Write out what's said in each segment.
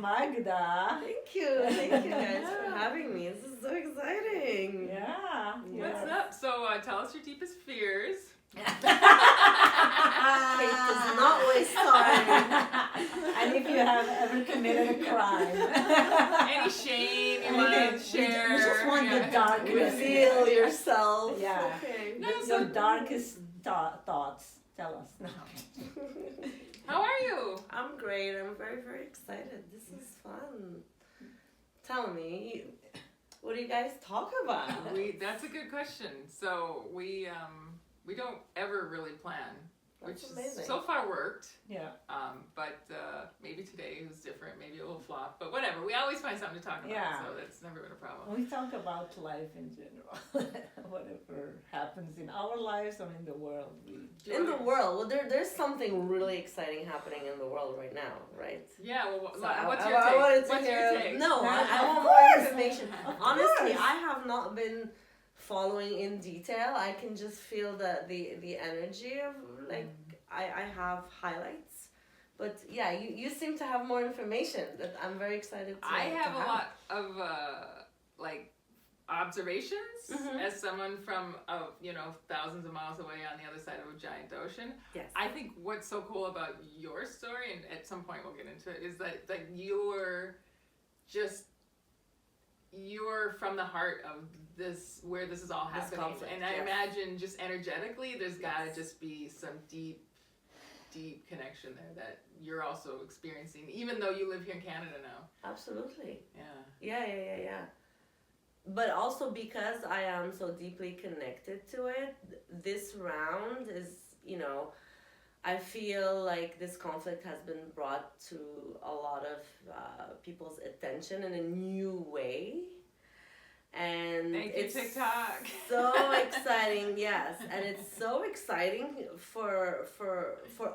Magda. Thank you guys for having me. This is so exciting. Yeah. What's up? So tell us your deepest fears. Kate does not waste time. And if you have ever committed a crime. Any shame you want to share. We just want the darkest. Reveal yourself. Yeah. Okay. Your darkest thoughts. Tell us now. How are you? I'm great. I'm very, very excited. This is fun. Tell me, what do you guys talk about? That's a good question. So we don't ever really plan, which That's amazing. so far worked. Yeah. But maybe today was different. Maybe a little flop. But whatever. We always find something to talk about. Yeah. So that's never been a problem. We talk about life in general. Whatever happens in our lives or in the world. In the world, well, there's something really exciting happening in the world right now, right? Yeah. Well, So what's I your take? wanted to What's hear. your take? No, I want Of more course. information. Of Honestly, course. I have not been following in detail. I can just feel the energy of like I have highlights, but yeah, you seem to have more information that I'm very excited to. I have to a lot of like observations Mhm. as someone from thousands of miles away on the other side of a giant ocean. Yes. I think what's so cool about your story, and at some point we'll get into it, is that you're from the heart of this, where this is all This happening. conflict, And I yes. imagine just energetically, there's got to Yes. just be some deep connection there that you're also experiencing, even though you live here in Canada now. Absolutely. Yeah. Yeah. But also because I am so deeply connected to it, this round is, I feel like this conflict has been brought to a lot of people's attention in a new way. And Thank you, it's TikTok. so exciting, yes. And it's so exciting for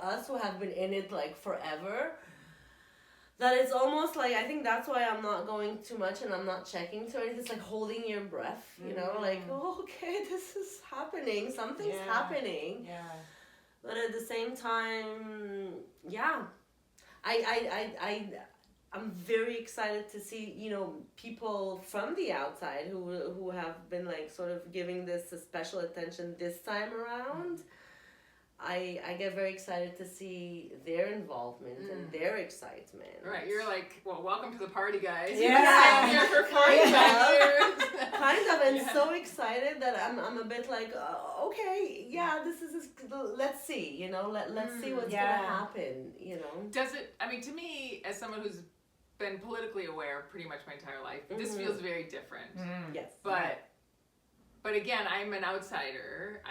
us who have been in it like forever. That it's almost like, I think that's why I'm not going too much and I'm not checking to it. It's like holding your breath, like, oh, okay, this is happening. Something's happening. Yeah. But at the same time, yeah, I'm very excited to see, people from the outside who have been like sort of giving this a special attention this time around. I get very excited to see their involvement and their excitement. Right, you're like, well, welcome to the party, guys. Yeah. You've been here for 45 years. Kind of, and so excited that I'm a bit like, okay, yeah, this is let's see, let's see what's gonna happen, Does it? I mean, to me, as someone who's been politically aware pretty much my entire life, this feels very different. Yes. But again, I'm an outsider.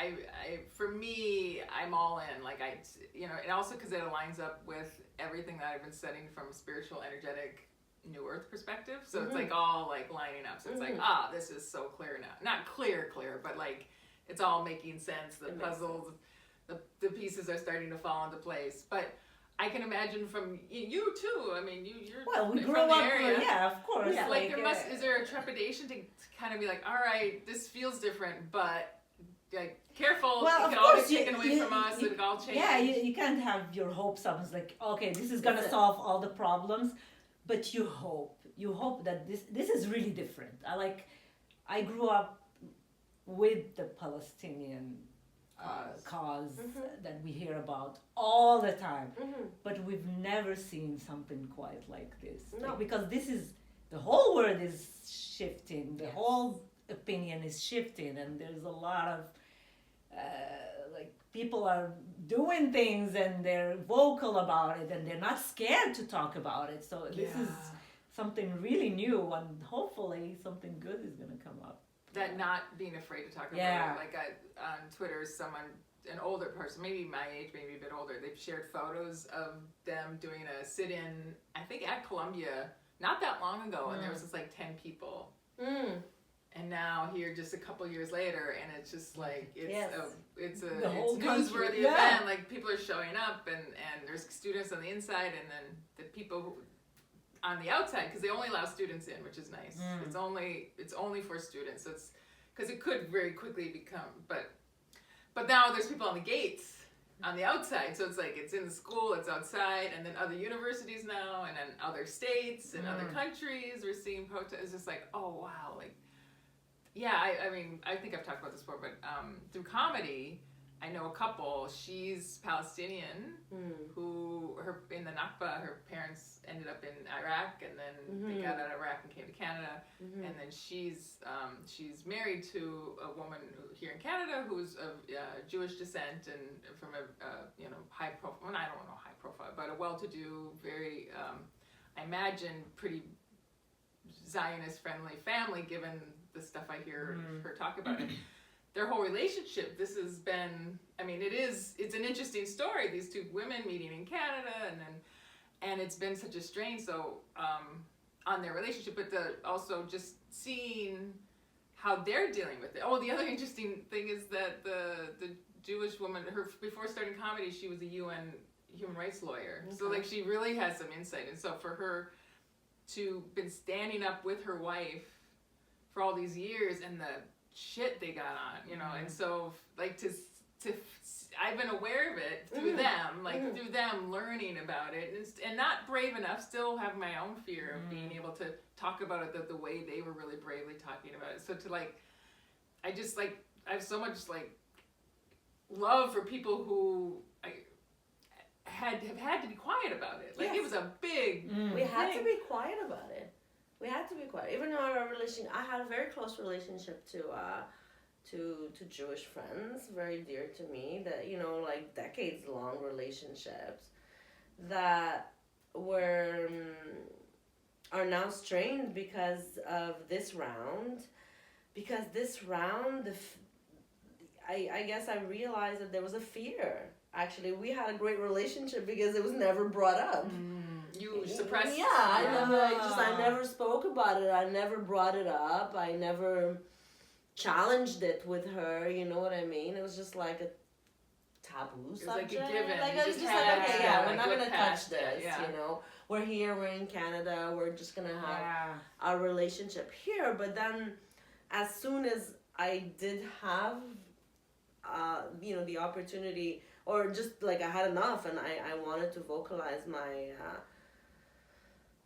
For me, I'm all in. Like and also because it aligns up with everything that I've been studying from a spiritual, energetic, New Earth perspective. So it's like all like lining up. So it's like, this is so clear now. Not clear, but like it's all making sense. The puzzles, the pieces are starting to fall into place. But I can imagine from you too. I mean, you're We from grew the up. area. Yeah, of course. Yeah, Like is there a trepidation to kind of be like, all right, this feels different, but like careful, Well, it of can all be course, taken away from us and all change. Yeah, you can't have your hopes up. It's like, okay, this is gonna That's it. solve all the problems, but you hope that this is really different. I grew up with the Palestinian cause that we hear about all the time, but we've never seen something quite like this. No. Because the whole world is shifting, the whole opinion is shifting, and there's a lot of people are doing things and they're vocal about it and they're not scared to talk about it. So this is something really new, and hopefully something good is going to come up. That not being afraid to talk about Yeah. it. Like on Twitter, an older person, maybe my age, maybe a bit older, they've shared photos of them doing a sit-in, I think at Columbia, not that long ago, and there was just like 10 people. And now here, just a couple years later, and it's just like it's The whole newsworthy country, event. Like people are showing up, and there's students on the inside, and then the people who, on the outside, because they only allow students in, which is nice. It's only for students. So it's because it could very quickly become, but now there's people on the gates on the outside. So it's like it's in the school, it's outside, and then other universities now, and then other states and other countries we're seeing protests. It's just like, oh wow, like yeah. I mean, I think I've talked about this before, but through comedy, I know a couple. She's Palestinian, who in the Nakba, her parents ended up in Iraq, and then they got out of Iraq and came to Canada, and then she's married to a woman here in Canada who's of Jewish descent and from a high profile. Well, I don't know high profile, but a well-to-do, very I imagine pretty Zionist-friendly family, given the stuff I hear her talk about it. Their whole relationship, this has been, I mean, it's an interesting story, these two women meeting in Canada, and it's been such a strain, so, on their relationship, but also just seeing how they're dealing with it. Oh, the other interesting thing is that the Jewish woman, before starting comedy, she was a UN human rights lawyer, so like she really has some insight, and so for her to been standing up with her wife for all these years, and the shit they got on, and so like to I've been aware of it through them, like through them learning about it, and not brave enough, still have my own fear of being able to talk about it the way they were really bravely talking about it. So to like, I have so much like love for people who have had to be quiet about it. Like it was a big we had to be quiet about it. We had to be quiet. Even though our relation, I had a very close relationship to Jewish friends, very dear to me, that, like decades-long relationships that are now strained because of this round. Because this round, I guess I realized that there was a fear. Actually, we had a great relationship because it was never brought up. You suppressed. Yeah, I never spoke about it. I never brought it up. I never challenged it with her. You know what I mean? It was just like a taboo subject. Like a given. Like I was just like, okay, we're not gonna touch this. We're here. We're in Canada. We're just gonna have our relationship here. But then, as soon as I did have, the opportunity, or just like I had enough, and I wanted to vocalize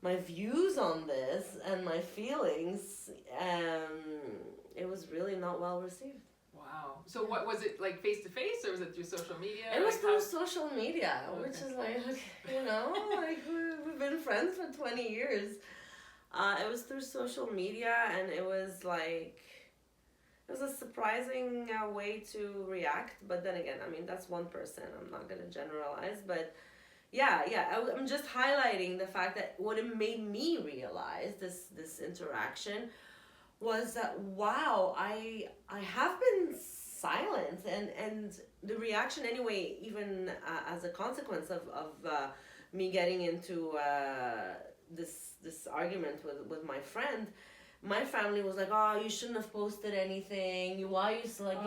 my views on this and my feelings, it was really not well received. Wow. So what was it, like face to face, or was it through social media? It was through social media, which is like, like we've been friends for 20 years. It was through social media, and it was like, it was a surprising way to react, but then again, I mean, that's one person. I'm not going to generalize, but I'm just highlighting the fact that what it made me realize, this interaction, was that, wow, I have been silent, and the reaction anyway, even as a consequence of me getting into this argument with my friend, my family was like, oh, you shouldn't have posted anything. You shouldn't,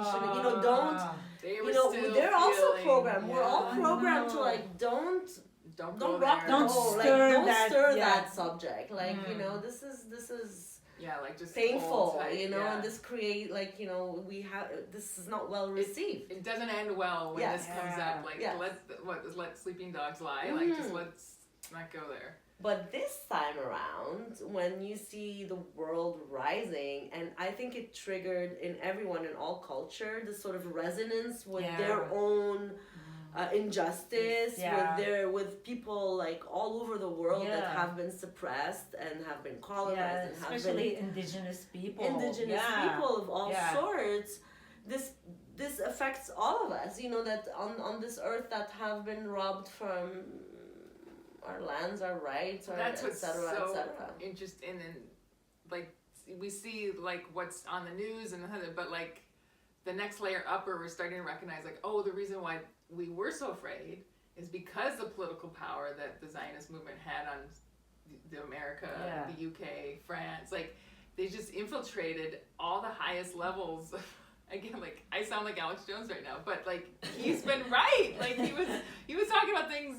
don't. They're also programmed. Yeah. We're all programmed to like, don't rock the boat. Like, don't stir that subject. Like, this is like just painful, and this create this is not well received. It doesn't end well when this comes up. Like, let sleeping dogs lie. Like, just let's not go there. But this time around, when you see the world rising, and I think it triggered in everyone in all culture this sort of resonance with their own injustice, with people like all over the world that have been suppressed and have been colonized, and especially indigenous people of all sorts. This affects all of us. That on this earth that have been robbed from our lands, our rights, that's what's et cetera, so et cetera. Interesting, and like we see like what's on the news, but like the next layer up, where we're starting to recognize like, oh, the reason why we were so afraid is because the political power that the Zionist movement had on the America, the UK, France, like they just infiltrated all the highest levels. Again, like I sound like Alex Jones right now, but like he's been right. Like he was talking about things.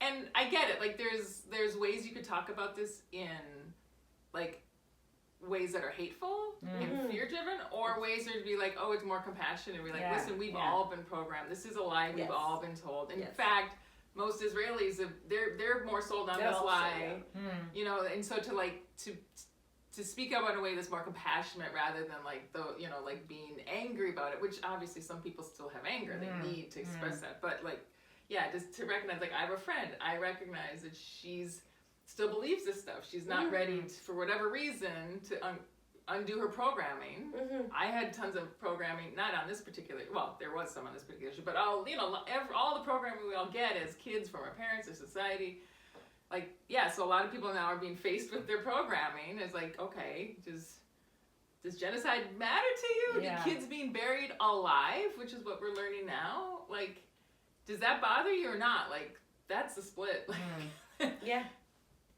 And I get it, like there's ways you could talk about this in like ways that are hateful and fear driven, or ways that would be like, oh, it's more compassion and be like, listen, we've all been programmed. This is a lie we've all been told. In fact, most Israelis, they're more sold on this lie, you know, and so to speak up in a way that's more compassionate rather than like like being angry about it, which obviously some people still have anger, they need to express that, but like, just to recognize, like, I have a friend, I recognize that she's still believes this stuff. She's not ready to, for whatever reason, to undo her programming. I had tons of programming, not on this particular, well, there was some on this particular issue, but all the programming we all get as kids from our parents or society, like, so a lot of people now are being faced with their programming. It's like, okay, does genocide matter to you? Do kids being buried alive, which is what we're learning now, like, does that bother you or not? Like, that's the split.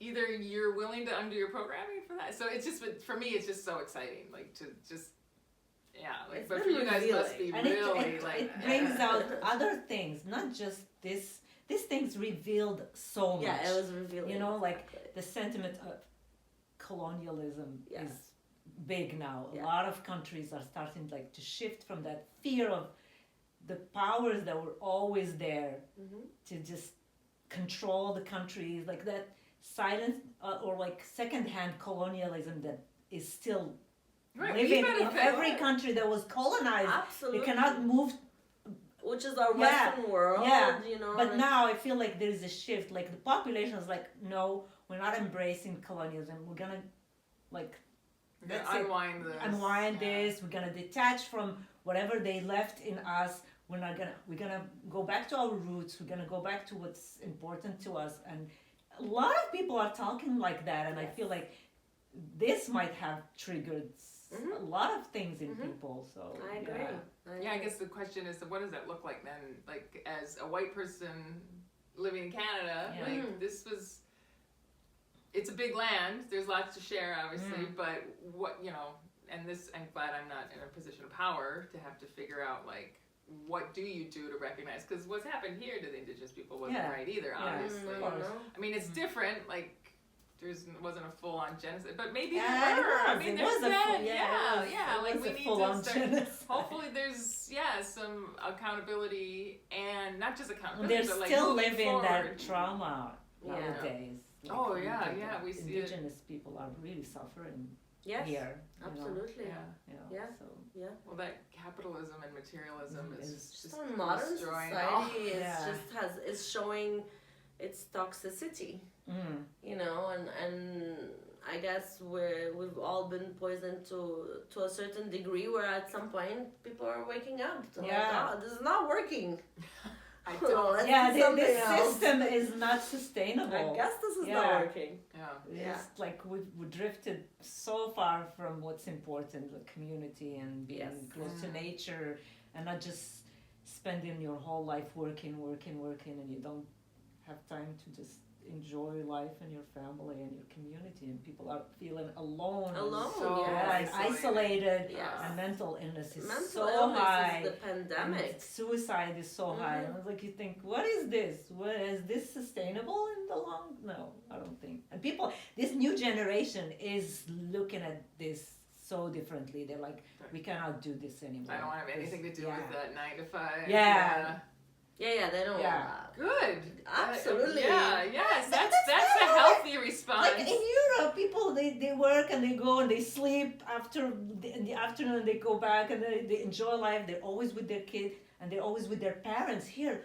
Either you're willing to undo your programming for that. So it's just, for me, it's just so exciting. Like, to just, like, but for you guys must be and really, it brings out other things, not just this. These things revealed so much. Yeah, it was revealing. You know, like, the sentiment of colonialism is big now. A lot of countries are starting, like, to shift from that fear of the powers that were always there to just control the countries, like that silent or like second-hand colonialism that is still living in every country that was colonized. Absolutely. They cannot move, which is our Western world. You know. But now I feel like there's a shift. Like, the population is like, no, we're not embracing colonialism. We're gonna unwind this. We're gonna detach from whatever they left in us. We're gonna go back to our roots. We're gonna go back to what's important to us. And a lot of people are talking like that, and I feel like this might have triggered a lot of things in people. So I agree. I guess the question is, what does that look like then? Like, as a white person living in Canada, like, it's a big land. There's lots to share, obviously, but what, and this, I'm glad I'm not in a position of power to have to figure out, like, what do you do to recognize? Because what's happened here to the Indigenous people wasn't right either, obviously. I mean, it's different, like, wasn't a full-on genocide, but maybe there were. I mean, there's like, we need to start. Hopefully, there's some accountability, and not just accountability, they're but like still moving living forward. that trauma nowadays. Like, we see Indigenous people are really suffering here. Absolutely. Well, that capitalism and materialism is just our modern destroying society. Is showing its toxicity. You know, and I guess we've all been poisoned to a certain degree, where at some point people are waking up to like, this is not working. I don't. This system is not sustainable. I guess this is not working. It's like we drifted so far from what's important, the community and being close to nature, and not just spending your whole life working, and you don't have time to just enjoy life and your family and your community, and people are feeling alone and isolated, and mental illness is so high. The pandemic, and suicide is so high, and it's like, you think, what is this? Is this sustainable in the long? No, I don't think. And this new generation is looking at this so differently. They're like, we cannot do this anymore. I don't have anything to do with that 9 to 5. They don't. Good. Absolutely. Yes. That's a healthy response. Like, in Europe, people they work and they go and they sleep in the afternoon. They go back and they enjoy life. They're always with their kids and they're always with their parents. Here,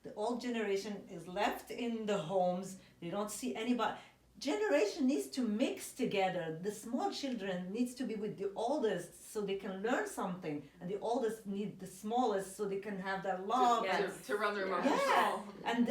the old generation is left in the homes. They don't see anybody. Generation needs to mix together. The small children needs to be with the oldest so they can learn something, and the oldest need the smallest so they can have that love to run their emotional control. And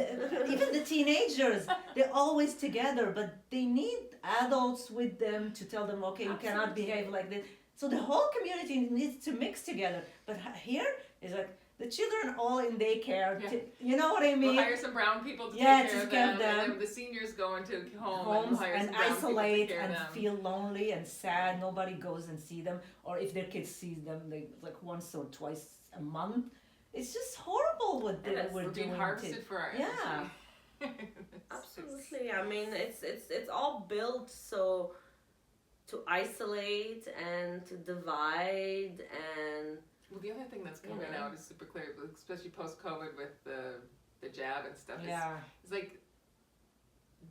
even the teenagers, they're always together, but they need adults with them to tell them, okay, you cannot behave like this. So the whole community needs to mix together. But here is like, the children all in daycare, you know what I mean? We'll hire some brown people to take care of them. And the seniors go into homes and isolate and feel lonely and sad. Nobody goes and see them, or if their kids see them, they like once or twice a month. It's just horrible what we're doing. Being harvested for our energy. Absolutely. I mean, it's all built so to isolate and to divide and. Well, the other thing that's coming out is super clear, especially post-COVID with the jab and stuff. Yeah. It's like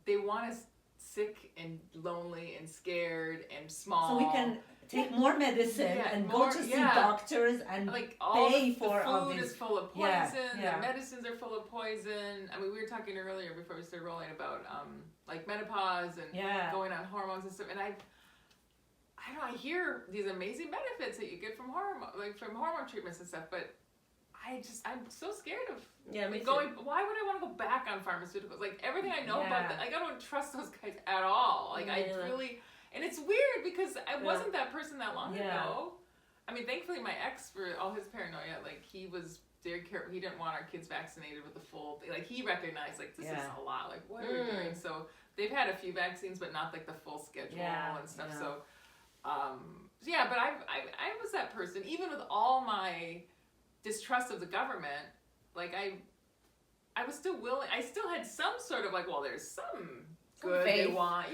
they want us sick and lonely and scared and small. So we can take more medicine and more, go to see doctors and like all pay the for all food these. is full of poison. Yeah. The medicines are full of poison. I mean, we were talking earlier before we started rolling about like menopause and going on hormones and stuff. And I don't know, I hear these amazing benefits that you get from hormone treatments and stuff, but I'm so scared of me going. Why would I want to go back on pharmaceuticals? Like everything I know about that, like I don't trust those guys at all. Like I really, and it's weird because I wasn't that person that long ago. I mean, thankfully my ex, for all his paranoia, like he was very careful. He didn't want our kids vaccinated with the full. Like he recognized, like this is a lot. Like what are we doing? So they've had a few vaccines, but not like the full schedule and stuff. So, but I was that person, even with all my distrust of the government. Like I was still willing. I still had some sort of like, well, there's some good faith. They want,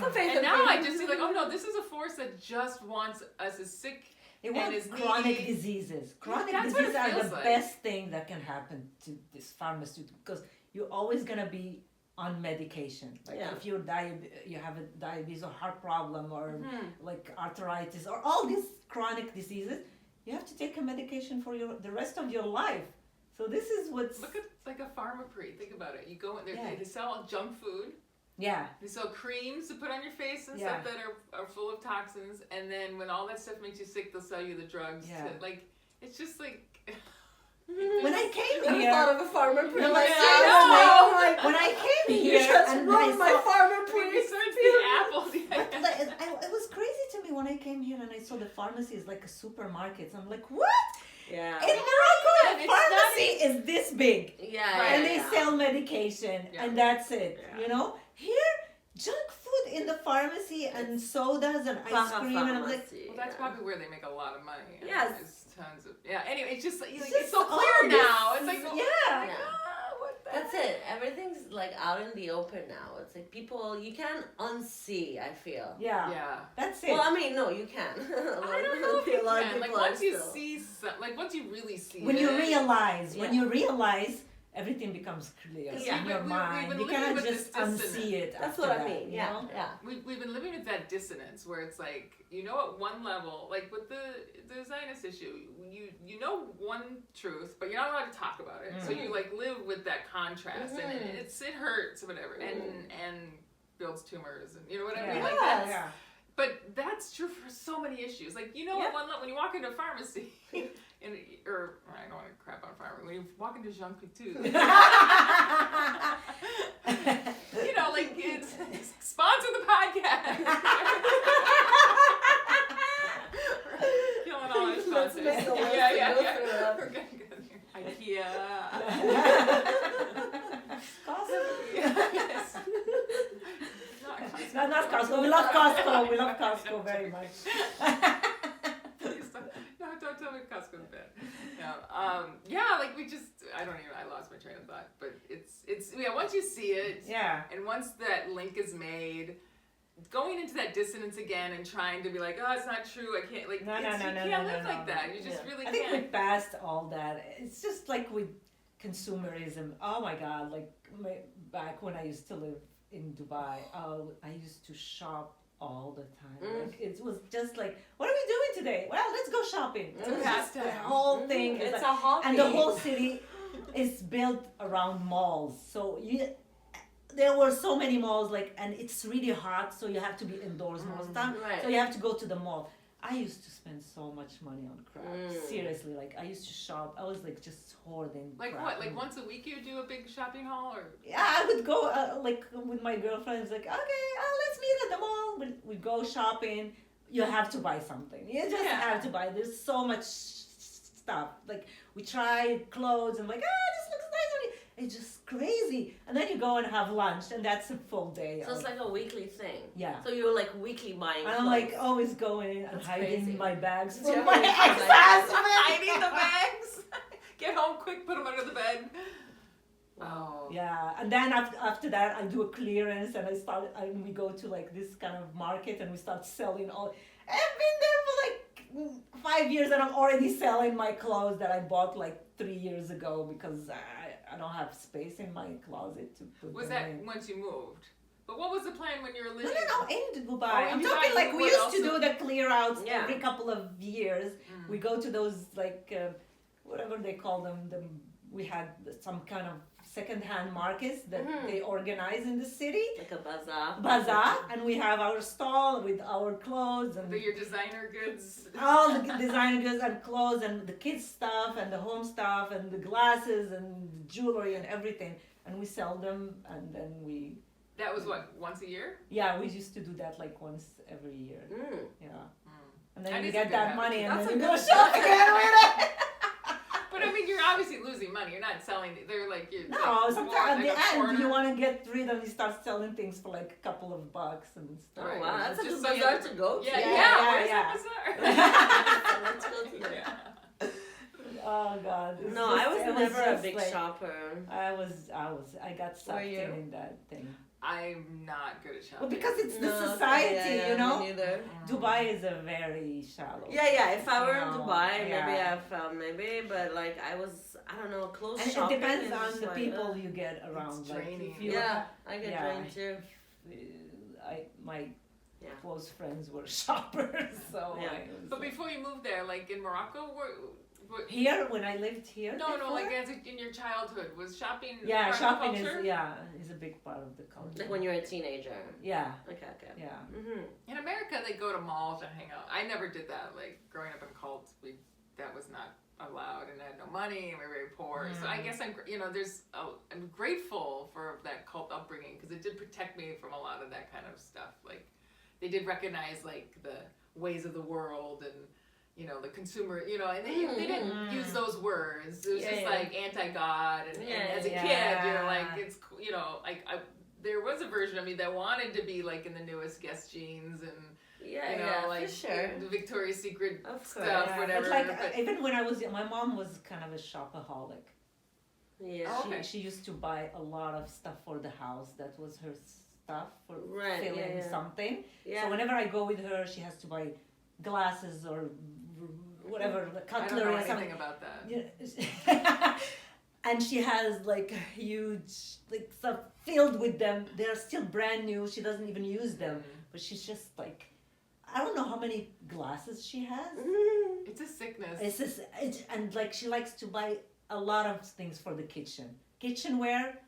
some faith. And now I just see like, oh no, this is a force that just wants us as sick. It was chronic diseases. Chronic That's diseases what it are the feels like. best thing that can happen to this pharmaceutical, because you're always gonna be on medication. Like if you have a diabetes or heart problem or like arthritis or all these chronic diseases, you have to take a medication for the rest of your life. So this is what's look at like a pharmaprix. Think about it. You go in there, they sell junk food. Yeah. They sell creams to put on your face and stuff that are full of toxins, and then when all that stuff makes you sick, they'll sell you the drugs. Yeah. Like it's just like. When I came here, I thought of a farmer priest. When I came here, and I my saw farmer When you priest. search the apples, it was crazy to me when I came here and I saw the pharmacy is like a supermarket. I'm like, what? Yeah. In Morocco, And a it's pharmacy is this big. Yeah. And they sell medication and that's it. Yeah. You know? Here, junk food in the pharmacy and sodas and ice cream. And I'm like, well, that's probably where they make a lot of money. And Yes. there's tons of anyway, it's just like, It's it's just so all clear this- now. It's like yeah. what the That's heck? it. Everything's like out in the open now. It's like people, you can't unsee, I feel. Yeah. That's it. Well, I mean, no, you can. I don't know if you A lot of can. Like people are once you still- see, like once you really see when it, you realize, everything becomes clear Yeah. in your we've mind. been You living cannot with just this unsee dissonance. it. That's after what I that, mean. you Yeah, know? yeah. We've been living with that dissonance where it's like, you know, at one level, like with the Zionist issue, you know one truth, but you're not allowed to talk about it. So you like live with that contrast, and it hurts, whatever, and builds tumors, and you know what I mean. Like that's, Yeah. but that's true for so many issues. Like you know, at one level, when you walk into a pharmacy, or I don't want to crap on pharmacy. When you walk into Jean Coutu, you know, like it's sponsor the podcast. Killing all our Let's sponsors. make the list Yeah. and go through them. We're good. IKEA. Yes. Not Costco. We love Costco. We love Costco very much. Please don't tell me Costco's bad. No, like we just, I lost my train of thought, but it's once you see it, and once that link is made, going into that dissonance again and trying to be like, oh, it's not true, I can't, like, you can't live like that, you just really I can't. think we passed all that. It's just like with consumerism. Oh my God, like back when I used to live in Dubai, I used to shop all the time. Like it was just like, what are we doing today? Well, let's go shopping. It was just the whole thing. It's like, a hobby. and the whole city is built around malls. So there were so many malls, like, and it's really hot, so you have to be indoors most of the time. Right. So you have to go to the mall. I used to spend so much money on crap. Seriously, like I used to shop. I was like just hoarding. Like crap. what? Like once a week you would do a big shopping haul, or? Yeah, I would go like with my girlfriends. Like, okay, let's meet at the mall. We go shopping. You have to buy something. You just have to buy. There's so much stuff. Like we tried clothes and like, this looks nice on you. It's just crazy. And then you go and have lunch, and that's a full day. So it's like a weekly thing. Yeah. So you were like weekly buying And I'm like always going and That's hiding crazy. my bags Yeah, from my like, ex-husband. Hiding the bags. Get home quick, put them under the bed. Wow. Yeah, and then after that, I do a clearance, and we go to like this kind of market, and we start selling all. I've been there for like 5 years, and I'm already selling my clothes that I bought like 3 years ago because I don't have space in my closet to put Was them that in. once you moved? But what was the plan when you were No, living? no, in Dubai. Oh, in I'm Dubai, talking like you we would used to also- do the clear outs Yeah. every couple of years. Mm. We go to those like whatever they call them. We had some kind of second-hand markets that they organize in the city, Like a bazaar. bazaar, and we have our stall with our clothes and Your designer goods. all the designer goods and clothes and the kids stuff and the home stuff and the glasses and jewelry and everything, and we sell them, and then we. That was what, once a year? Yeah, we used to do that like once every year. Mm. Yeah. Mm. And That then you is a get good that habit. money and That's then a you go good- shop again with it. But I mean, you're obviously losing money. You're not selling. They're like you're No, like sometimes more at like the a end quarter. you want to get rid and you start selling things for like a couple of bucks and stuff. Oh wow, that's a Just good so you- bazaar to go to. Yeah, Yeah, yeah. yeah, Where's yeah. that Let's go to bazaar? that. Yeah. Oh God. It's No, just- I was it never a just big like- shopper. I got sucked you? in that thing. I'm not good at shopping. Well, because it's the No, society, yeah, you know. Me neither. Dubai is a very shallow. Yeah. If I were in No, Dubai, yeah. maybe I felt maybe, but like I don't know, clothes And it shopping. depends is on just the like, people you get around. It's Like draining. if you, Yeah, I get Yeah. drained too. my Yeah. close friends were shoppers, so Yeah. I was But like- before you moved there, like in Morocco, here when I lived here. no, before, like in your childhood, was shopping? yeah, part of the shopping culture? is a big part of the culture. Like when you're a teenager. Yeah, Okay. yeah. Mhm. In America, they go to malls to hang out. I never did that. Like growing up in cults, that was not allowed, and I had no money, and we were very poor. So I guess I'm grateful for that cult upbringing because it did protect me from a lot of that kind of stuff. Like they did recognize like the ways of the world and the consumer, and they didn't use those words. It was just like anti-God, and as a kid, like it's there was a version of me that wanted to be like in the newest Guess jeans and like for sure. the Victoria's Secret Of course. stuff, Yeah, whatever. But like but- even when I was my mom was kind of a shopaholic. Yeah. Oh, okay. She used to buy a lot of stuff for the house. That was her stuff for Right, filling yeah. something. Yeah. So whenever I go with her, she has to buy glasses or whatever, the I don't cutlery know or something. anything about that. Yeah. And she has like a huge like stuff filled with them. They're still brand new. She doesn't even use them, but she's just like, I don't know how many glasses she has. Mhm. It's a sickness. And like she likes to buy a lot of things for the kitchenware.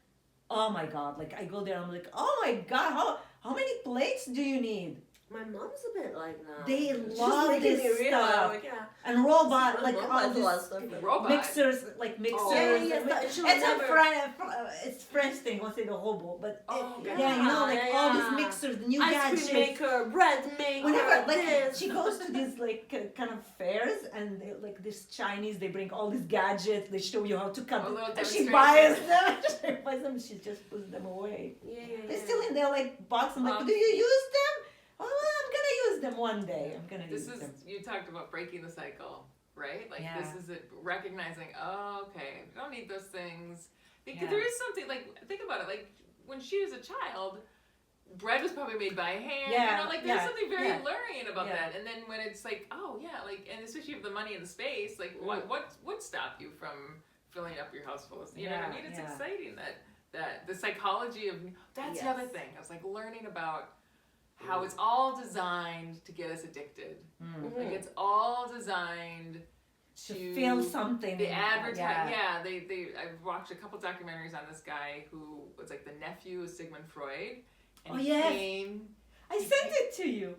Oh my God! Like I go there, I'm like, oh my God, how many plates do you need? My mom's a bit like that. They She's love making this me realize, stuff. like, yeah. And robot, My like mom all buys a lot of this stuff. Robot. mixers, like mixers. Oh. Yeah, and but she would it's never- it's French thing. What's it, the hobo? But Oh, yeah, you know, like all yeah. these mixers, the new Ice gadgets. cream maker, bread maker, Whenever, like, this. she goes to these like kind of fairs, and like this Chinese, they bring all these gadgets. They show you how to cut, A little and she demonstration. buys them. She buys them. She just puts them away. Yeah. They're still in their like box. I'm like, Box. do you use them? Oh, I'm gonna use them one day. I'm gonna This use is them. you talked about breaking the cycle, right? Like Yeah. this is it recognizing, oh, okay, I don't need those things. Because Yeah. there is something like think about it, like when she was a child, bread was probably made by hand. Yeah, There's yeah, something very yeah. alluring about Yeah. that. And then when it's like, oh yeah, like and especially with the money and the space, like Mm. what would stop you from filling up your house full of you know what I Yeah, mean? It's yeah. exciting that the psychology of that's the Yes. other thing. I was like learning about how it's all designed to get us addicted. Mm. Like it's all designed To to feel something. The advertise, Yeah. they. I've watched a couple documentaries on this guy who was like the nephew of Sigmund Freud, and Oh, he yes. came. I sent it to you.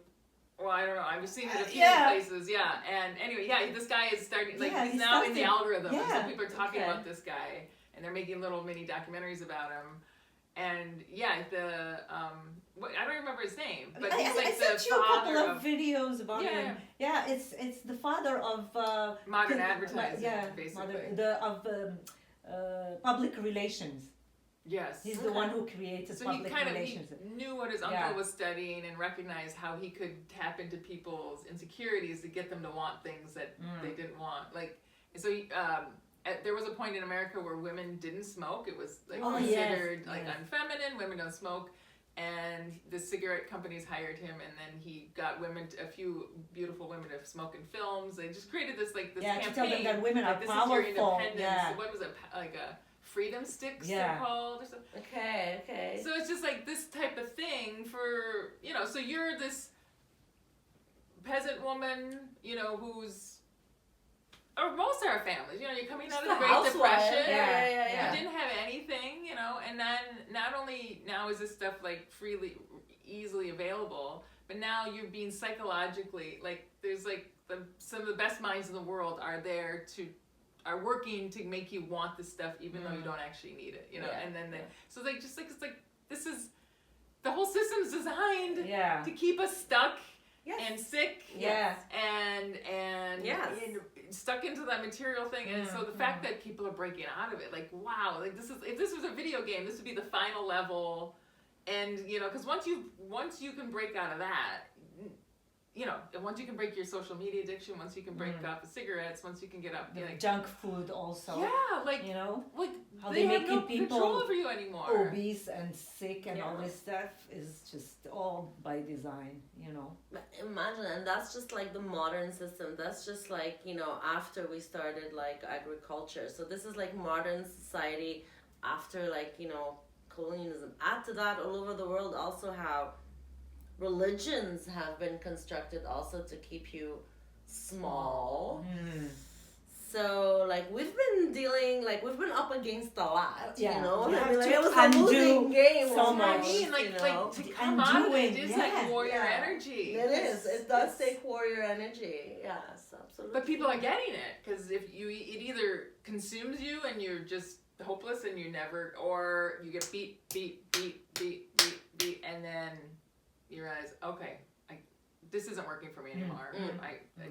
Well, I don't know. I've seen it a few Yeah. places, yeah. And anyway, yeah, this guy is starting. Like Yeah, he's he's now in the starting- algorithm. And yeah. so people are talking Okay. about this guy, and they're making little mini documentaries about him. And yeah, I don't remember his name, but I he's like sent the you a couple father of videos about Yeah. him. Yeah, it's the father of modern the- advertising, Yeah, basically. public relations. Yes. He's the one who created So he public kind of relations. knew what his uncle Yeah. was studying and recognized how he could tap into people's insecurities to get them to want things that Mm. they didn't want. Like, so there was a point in America where women didn't smoke. It was like Oh, considered yes, like yes. unfeminine. Women don't smoke. And the cigarette companies hired him, and then he got a few beautiful women to smoke in films. They just created this like this Yeah, campaign. to tell them that women are like, this powerful. is your independence. Yeah. What was it? Like a freedom sticks Yeah. they're called or something. Okay. So it's just like this type of thing for, so you're this peasant woman, who's, or most of our families, you're coming out of the Just a Great housewife. Depression. Yeah. You didn't have anything, and then not only now is this stuff like easily available, but now you're being psychologically, like there's like some of the best minds in the world are working to make you want this stuff even though you don't actually need it, and then so like just like it's like this is the whole system's designed Yeah. to keep us stuck Yes. and sick Yes. and Yes. stuck into that material thing, and so the fact that people are breaking out of it, like wow, like if this was a video game, this would be the final level, and because once you can break out of that, and once you can break your social media addiction, once you can break up the cigarettes, once you can get up, The junk food also. like Like how they have making no people control over you anymore. obese and sick and all this stuff is just all by design. Imagine, and that's just like the modern system. That's just like, after we started like agriculture. So this is like modern society after like, colonialism. Add to that, all over the world also how religions have been constructed also to keep you small. So like we've been up against a lot, Yeah. you know. You I have mean, like, to it was a undo losing game. so That's what I much, mean, like to come And out of it doing, is like yeah. warrior Yeah. energy. It is. It does It's- take warrior energy. Yes, absolutely. But people are getting it because it either consumes you and you're just hopeless and you never, or you get beat, and then you realize, okay, this isn't working for me anymore.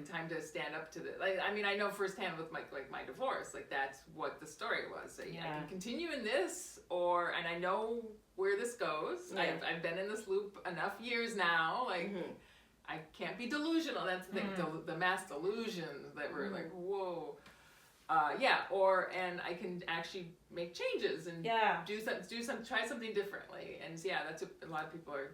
Time to stand up to the. Like, I mean, I know firsthand with my divorce. Like that's what the story was. So I can continue in this, and I know where this goes. Yeah. I've been in this loop enough years now. Like. I can't be delusional. That's the thing. The mass delusions that were like, whoa, and I can actually make changes and try something differently. And that's what a lot of people are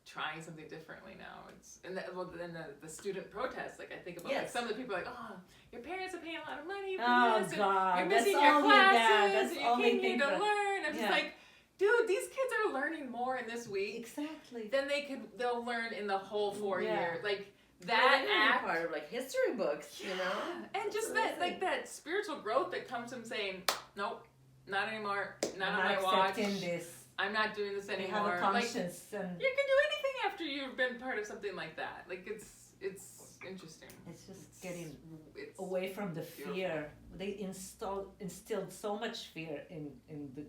trying something differently now. Then the student protests. Like I think about like some of the people are like, oh, your parents are paying a lot of money for this. God, and you're missing that's your all classes. that's And all you they came here think to about. learn. I'm just like. Dude, these kids are learning more in this week Exactly. than they'll learn in the whole 4 Yeah. years. Like that that act, part of like history books, you know. and just That's that spiritual growth that comes from saying, nope, not anymore, not I'm on not my watch. accepting this. I'm not doing this They anymore. have a conscience Like, and you can do anything after you've been part of something like that. Like it's interesting. it's just getting It's away from the beautiful. fear. They instilled so much fear in the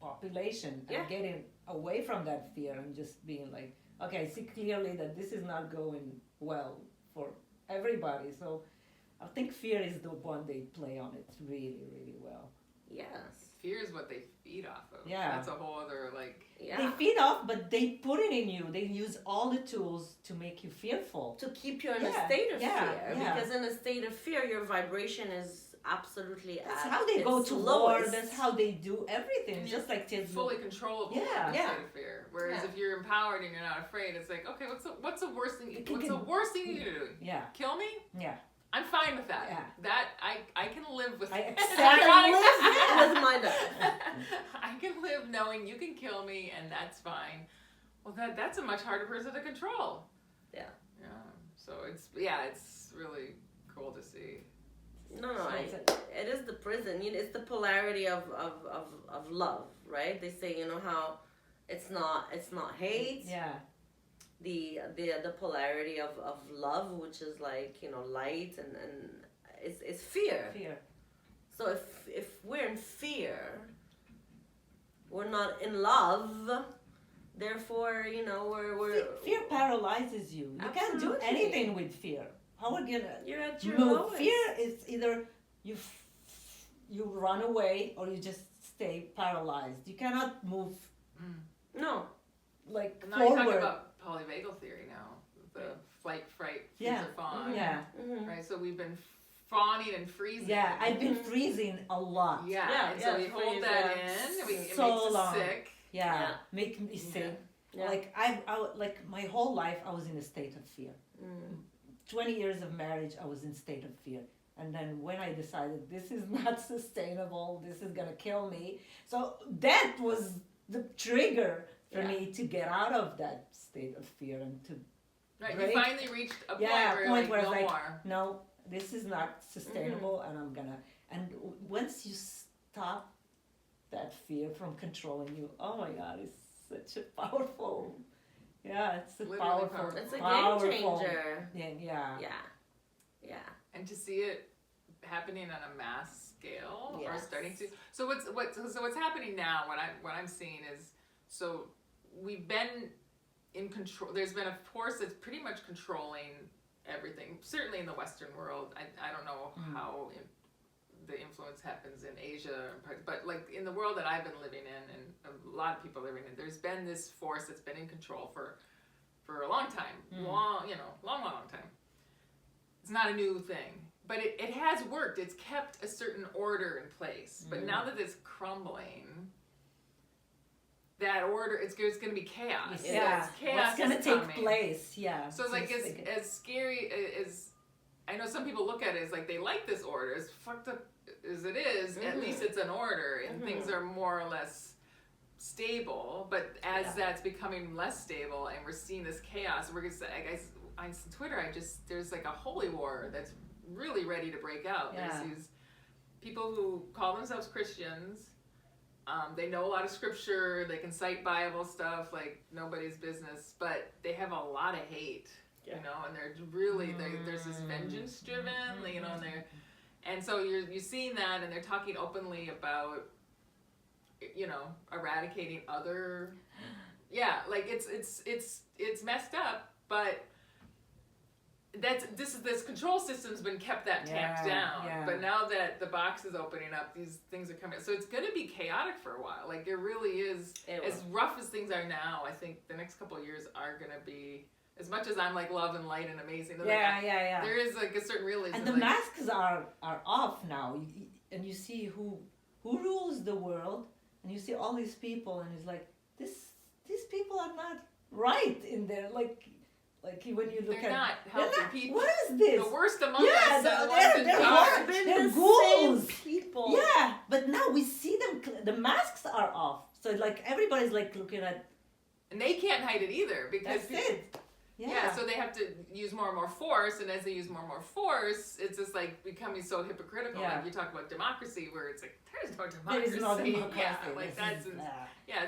population and getting away from that fear and just being like, okay, I see clearly that this is not going well for everybody. So I think fear is the one they play on it really, really well. Yes. Fear is what they feed off of. Yeah. That's a whole other like. Yeah. They feed off, but they put it in you. They use all the tools to make you fearful. To keep you in a Yeah, state of yeah, fear, yeah. because in a state of fear, your vibration is absolutely That's at how they go its to war. lowest. That's how they do everything. And Just like kids. fully controllable. Yeah. in a Yeah. state of fear. Whereas Yeah. if you're empowered and you're not afraid, it's like, okay, what's the worst thing? You What's can- the worst thing you can do? Yeah, Kill me? yeah. I'm fine with that. Yeah. That I can live with. I I accept can live with my death. I can live knowing you can kill me and that's fine. Well, that's a much harder person to control. Yeah. Yeah. So it's really cool to see. No, So it is the prison. It's the polarity of love, right? They say, how it's not hate. Yeah. The polarity of love, which is like, light and it's fear. Fear. So if we're in fear, we're not in love. Therefore, we're Fear paralyzes you. You can't do Absolutely. anything with fear. How are you gonna you're at your move? lowest. Fear is either you run away or you just stay paralyzed. You cannot move No. like And now you're talking forward. about polyvagal theory now. The flight, fright, freeze Yeah. or fawn. Yeah. Mm-hmm. Right. So we've been fawning and freezing. Yeah, I've been freezing a lot. Yeah, and so we hold that in. It makes us sick. Yeah, make me sick. Yeah. Like like my whole life, I was in a state of fear. 20 years of marriage, I was in state of fear. And then when I decided this is not sustainable, this is gonna kill me. So that was the trigger for me to get out of that state of fear and to Right, break. you finally reached a point where I was like, more. no, this is not sustainable, and I'm gonna. And once you stop that fear from controlling you, oh my God, it's such a powerful. Yeah, it's a Literally powerful. It's a powerful, game changer. Yeah. And to see it happening on a mass scale, or Yes. starting to. So what's happening now? What I'm seeing is, so we've been in control. There's been a force that's pretty much controlling everything. Certainly in the Western world. I don't know how the influence happens in Asia, but like in the world that I've been living in, and a lot of people living in, there's been this force that's been in control for a long time, long time. It's not a new thing, but it has worked. It's kept a certain order in place. But now that it's crumbling, that order, it's going to be chaos. Yeah, chaos what's going to is take coming. place? Yeah. So it's like as scary as I know some people look at it as like they like this order, as fucked up as it is, at least it's an order and things are more or less stable. But as that's becoming less stable and we're seeing this chaos, we're gonna say, I guess on Twitter, there's like a holy war that's really ready to break out. Yeah. There's these people who call themselves Christians. They know a lot of scripture. They can cite Bible stuff like nobody's business, but they have a lot of hate. You know, and they're really there's this vengeance driven, you know, and so you're seeing that, and they're talking openly about, you know, eradicating other, like it's messed up, but this control system's been kept tamped down, but now that the box is opening up, these things are coming, so it's going to be chaotic for a while. Like it really is, as rough as things are now. I think the next couple of years are going to be. As much as I'm like love and light and amazing, there is like a certain realism. And the masks are off now, and you see who rules the world, and you see all these people, and it's like these people are not right in there. Like when you look they're not healthy people. What is this? The worst among us. They're ghouls. People. Yeah, but now we see them. The masks are off, so like everybody's like looking at. And they can't hide it either because That's it. Yeah, so they have to use more and more force, and as they use more and more force, it's just like becoming so hypocritical. Yeah. Like you talk about democracy, where it's like there's no democracy. There is no democracy. Yeah, like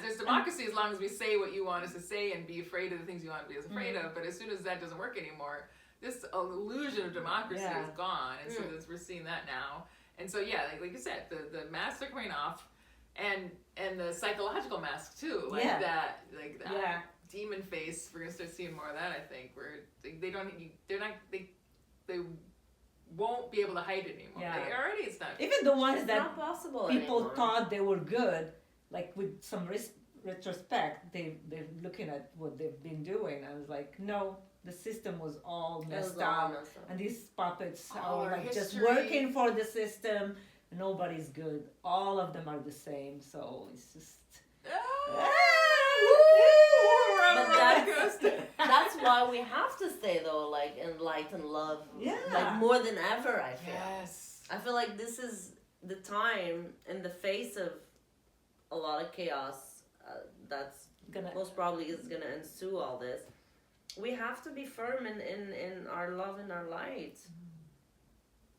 there's democracy as long as we say what you want us to say and be afraid of the things you want to be afraid of. But as soon as that doesn't work anymore, this illusion of democracy is gone, and so we're seeing that now. And so like you said, the masks are coming off, and the psychological mask too, that demon face. We're gonna start seeing more of that. I think where they won't be able to hide it anymore. Yeah. It's not. Even the ones It's that not possible people anymore. thought they were good, like with some retrospect, they're looking at what they've been doing. I was like, no, the system was all messed up, and these puppets are like just working for the system. Nobody's good. All of them are the same. So it's just. But that's why we have to stay though, like in light and love, like more than ever. I feel. Yes. I feel like this is the time in the face of a lot of chaos that's most probably is gonna ensue all this. We have to be firm in our love and our light.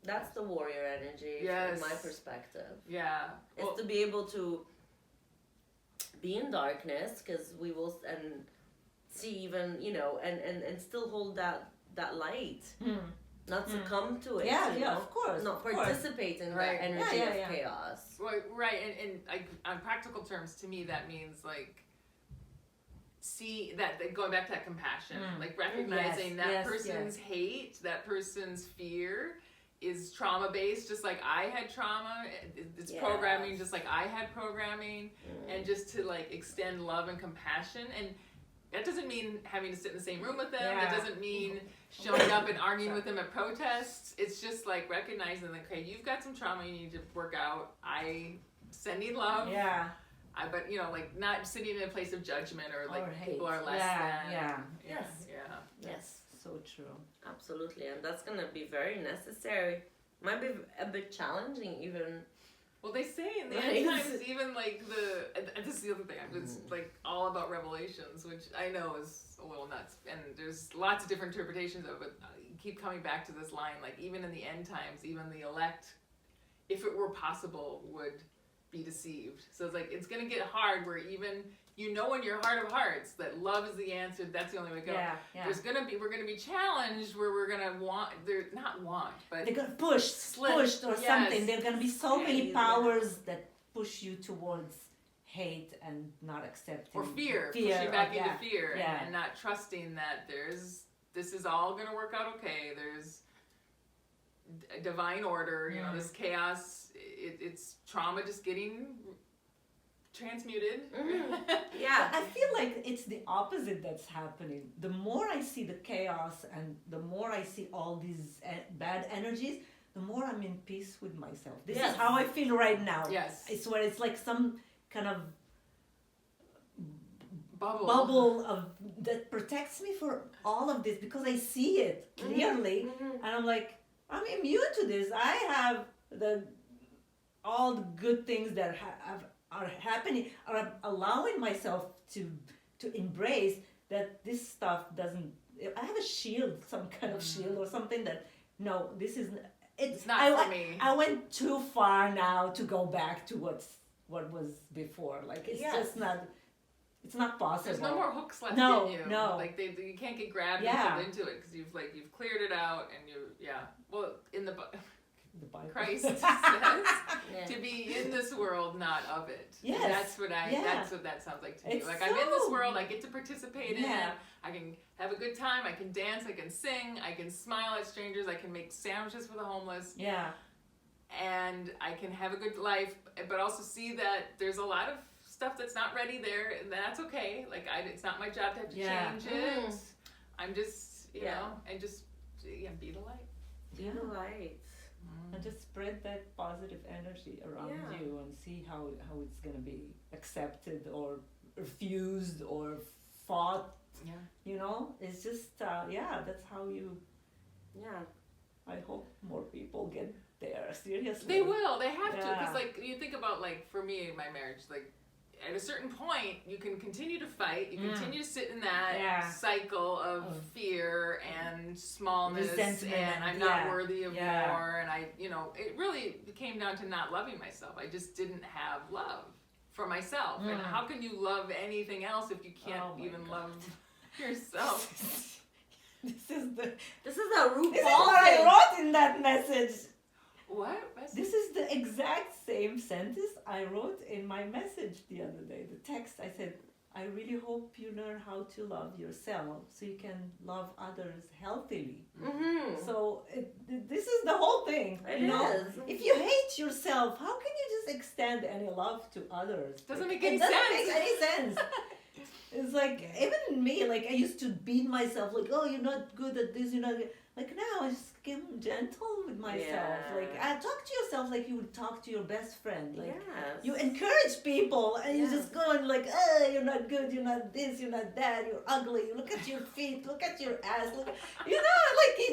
That's the warrior energy from my perspective. Yeah. It's to be able to be in darkness, because we will and see even, you know, and still hold that light, not succumb to it. Of course, not participate in that energy of chaos. Right, and on practical terms, to me that means like see that going back to that compassion, like recognizing that person's hate, that person's fear is trauma based, just like I had trauma. It's programming, just like I had programming, and just to like extend love and compassion. And that doesn't mean having to sit in the same room with them. It doesn't mean showing up been arguing with him at protests. It's just like recognizing, like, okay, you've got some trauma you need to work out. Sending love. Yeah. But like not sitting in a place of judgment or like Or people hate. are less than. Yes. Yeah. Yes. So true. Absolutely, and that's gonna be very necessary. Might be a bit challenging even. Well, they say in the Right. end times, even like and this is the other thing, it's like all about Revelations, which I know is a little nuts, and there's lots of different interpretations of it. You keep coming back to this line, like even in the end times, even the elect, if it were possible, would be deceived. So it's like, it's going to get hard where even, in your heart of hearts that love is the answer, that's the only way to go. Yeah. We're going to be challenged where we're going to but They're gonna pushed or something. There are gonna be so many powers that push you towards hate and not accepting or fear push you back into fear and not trusting that this is all going to work out okay. There's a divine order, this chaos, it's trauma just getting transmuted. Yeah. I feel like it's the opposite that's happening. The more I see the chaos and the more I see all these bad energies, the more I'm in peace with myself. This is how I feel right now. Yes. I swear it's like some kind of bubble of that protects me for all of this because I see it clearly and I'm like, I'm immune to this. I have all the good things that are happening, are allowing myself to embrace that this stuff doesn't. I have a shield, some kind of shield or something that no, this is. It's not for me. I went too far now to go back to what was before. Like it's just not. It's not possible. There's no more hooks left No, in you. no. Like you can't get grabbed and pulled into it because you've cleared it out and Well, in the Bible, Christ says to be in this world, not of it. Yes. And that's what that sounds like to me. It's like I'm in this world, I get to participate in it. I can have a good time. I can dance. I can sing. I can smile at strangers. I can make sandwiches for the homeless. Yeah. And I can have a good life, but also see that there's a lot of stuff that's not ready there, and that's okay. Like it's not my job to have to change it. I'm just, and just be the light. Be the light. And just spread that positive energy around you and see how it's gonna be accepted or refused or fought. Yeah. It's just that's how you. Yeah. I hope more people get there. Seriously. They will. They have to. Because you think about for me in my marriage, at a certain point, you can continue to fight. You continue to sit in that cycle of fear and smallness, resentment, and I'm not worthy of more. And it really came down to not loving myself. I just didn't have love for myself. And how can you love anything else if you can't even love yourself? This is the root. This is what I wrote in that message. What? This is the exact same sentence I wrote in my message the other day. The text, I said, I really hope you learn how to love yourself so you can love others healthily. Mm-hmm. So this is the whole thing. It is. If you hate yourself, how can you just extend any love to others? Doesn't make any sense. It's like, even me, I used to beat myself, oh, you're not good at this, you're not good. Now I just get gentle with myself. I talk to yourself like you would talk to your best friend. You encourage people and you just go and you're not good, you're not this, you're not that, you're ugly, you look at your feet, look at your ass, you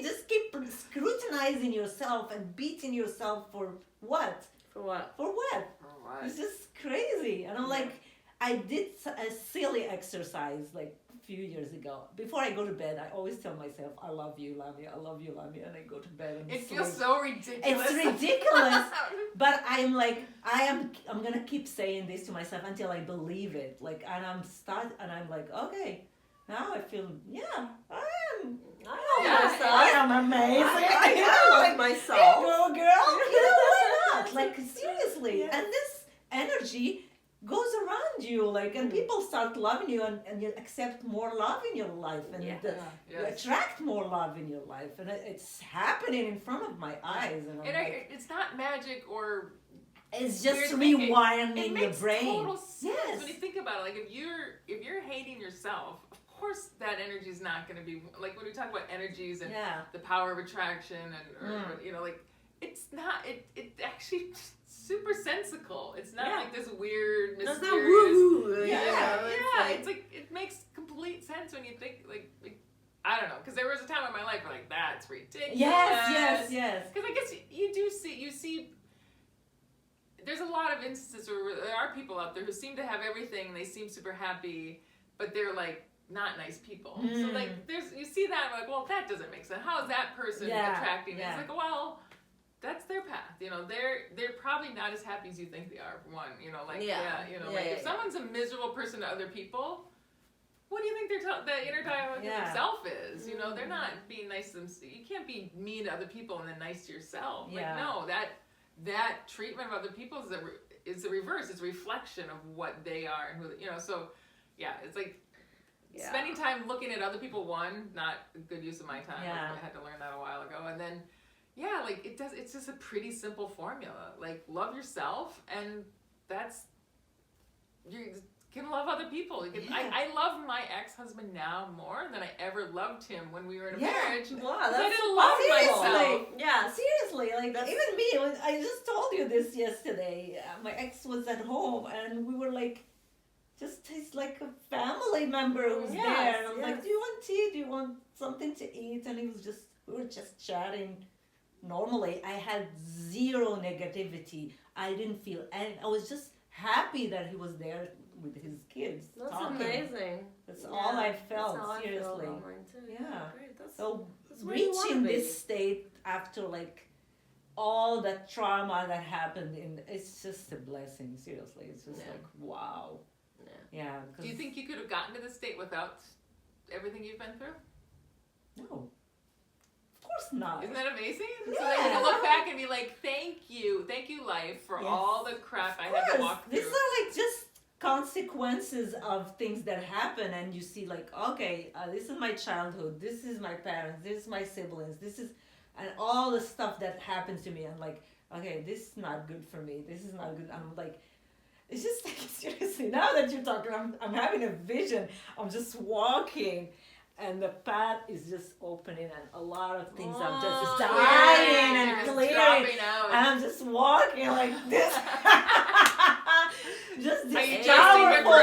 just keep scrutinizing yourself and beating yourself for what? For what? For what? It's just crazy. And I'm I did a silly exercise a few years ago. Before I go to bed, I always tell myself, I love you, Lamia, I love you, Lamia, and I go to bed and it feels so ridiculous. It's ridiculous, but I'm I'm gonna keep saying this to myself until I believe it. And I'm okay, now I feel, I am amazing. I love myself. Girl, why not? Seriously. Yes. And this energy goes around you, and people start loving you, and you accept more love in your life, and you attract more love in your life, and it's happening in front of my eyes. And it's not magic or. It's just rewinding your brain. It makes total sense when you think about it. If you're hating yourself, of course that energy is not going to be like when we talk about energies and Yeah. the power of attraction and or, you know, like it's not it actually super sensical. It's not Yeah. like this weird That's mysterious. not woo-woo. Yeah, it's like it makes complete sense when you think like I don't know, because there was a time in my life where like that's ridiculous. Yes. Because I guess you see. There's a lot of instances where there are people out there who seem to have everything and they seem super happy, but they're like not nice people. So like you see that like, well, that doesn't make sense. How is that person attracting me? Yeah. It's like, well, that's their path. You know, they're probably not as happy as you think they are. For one, you know, like if someone's a miserable person to other people, what do you think the inner dialogue with themselves is? You know, they're not being nice to them. You can't be mean to other people and then nice to yourself. Like no, that treatment of other people is the reverse. It's a reflection of what they are and who you know. So it's like spending time looking at other people. One, not a good use of my time. Yeah. I had to learn that a while ago. And then like it's just a pretty simple formula. Like love yourself, and you can love other people. I love my ex-husband now more than I ever loved him when we were in a marriage. Wow, I that's didn't love myself. Yeah. Seriously, like even me, I just told you this yesterday. My ex was at home, and we were like, he's like a family member who's there. And I'm like, do you want tea? Do you want something to eat? And we were just chatting normally. I had zero negativity. I didn't feel any. I was just happy that he was there with his kids. That's talking. amazing. That's all I felt. That's how Seriously. I feel about mine too. Yeah. Great. That's where you Reaching wanna be. this state after like all that trauma that happened it's just a blessing. Seriously, it's just like wow. Yeah. Do you think you could have gotten to this state without everything you've been through? No. Of course not. Isn't that amazing? Yeah. So that you can look back and be like, thank you life for all the crap I had to walk through. These are like just consequences of things that happen, and you see like, okay, this is my childhood, this is my parents, this is my siblings, and all the stuff that happens to me. I'm like, okay, this is not good for me. This is not good. I'm like, it's just like, seriously, now that you're talking, I'm having a vision. I'm just walking, and the path is just opening, and a lot of things are just dying and clearing, and I'm just walking like this. Just this powerful.